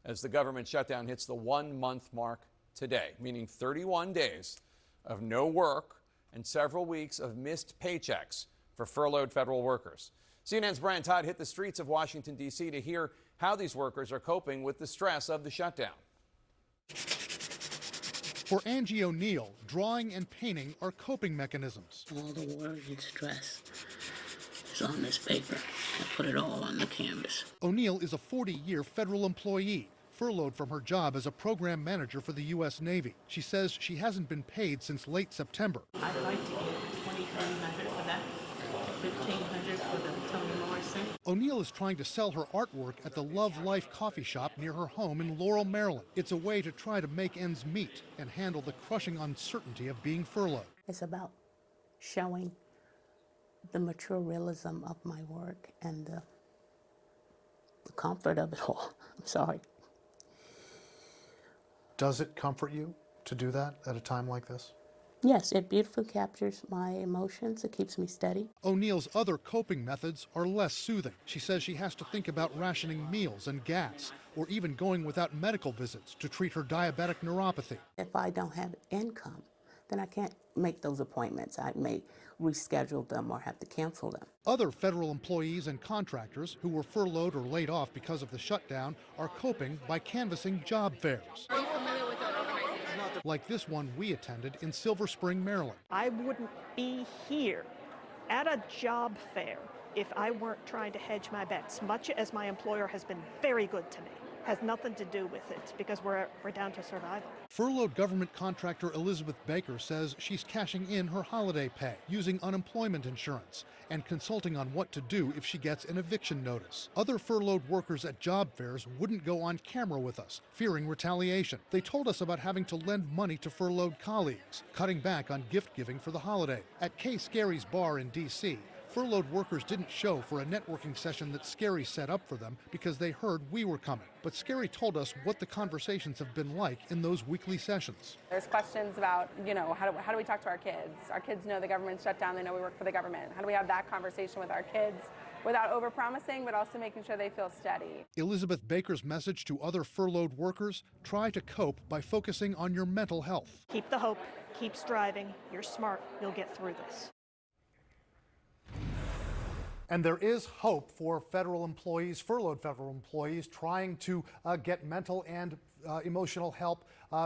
as the government shutdown hits the 1-month mark today, meaning 31 days of no work and several weeks of missed paychecks for furloughed federal workers. CNN's Brian Todd hit the streets of Washington, D.C. to hear how these workers are coping with the stress of the shutdown. For Angie O'Neill, drawing and painting are coping mechanisms. All the worry and stress is on this paper. I put it all on the canvas. O'Neill is a 40-year federal employee, furloughed from her job as a program manager for the U.S. Navy. She says she hasn't been paid since late September. I'd like to get $2,300 for that, $1,500 for the Toni Morrison. O'Neill is trying to sell her artwork at the Love Life coffee shop near her home in Laurel, Maryland. It's a way to try to make ends meet and handle the crushing uncertainty of being furloughed. It's about showing the mature realism of my work and the comfort of it all. I'm sorry. Does it comfort you to do that at a time like this? Yes, it beautifully captures my emotions. It keeps me steady. O'Neill's other coping methods are less soothing. She says she has to think about rationing meals and gas, or even going without medical visits to treat her diabetic neuropathy. If I don't have income, then I can't make those appointments. I may reschedule them or have to cancel them. Other federal employees and contractors who were furloughed or laid off because of the shutdown are coping by canvassing job fairs. Are you familiar with that organization? Like this one we attended in Silver Spring, Maryland. I wouldn't be here at a job fair if I weren't trying to hedge my bets, much as my employer has been very good to me. Has nothing to do with it because we're down to survival. Furloughed government contractor Elizabeth Baker says she's cashing in her holiday pay, using unemployment insurance, and consulting on what to do if she gets an eviction notice. Other furloughed workers at job fairs wouldn't go on camera with us, fearing retaliation. They told us about having to lend money to furloughed colleagues, cutting back on gift giving for the holiday. At Kay Scary's bar in D.C., furloughed workers didn't show for a networking session that Scary set up for them because they heard we were coming. But Scary told us what the conversations have been like in those weekly sessions. There's questions about, how do we talk to our kids? Our kids know the government's shut down. They know we work for the government. How do we have that conversation with our kids without overpromising, but also making sure they feel steady? Elizabeth Baker's message to other furloughed workers: try to cope by focusing on your mental health. Keep the hope, keep striving. You're smart, you'll get through this. And there is hope for federal employees, furloughed federal employees, trying to get mental and emotional help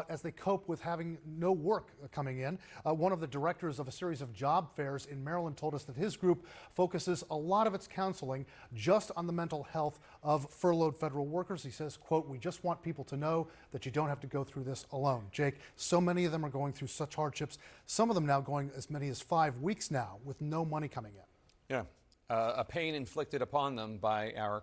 as they cope with having no work coming in. One of the directors of a series of job fairs in Maryland told us that his group focuses a lot of its counseling just on the mental health of furloughed federal workers. He says, quote, "We just want people to know that you don't have to go through this alone." Jake, so many of them are going through such hardships, some of them now going as many as 5 weeks now with no money coming in. Yeah. A pain inflicted upon them by our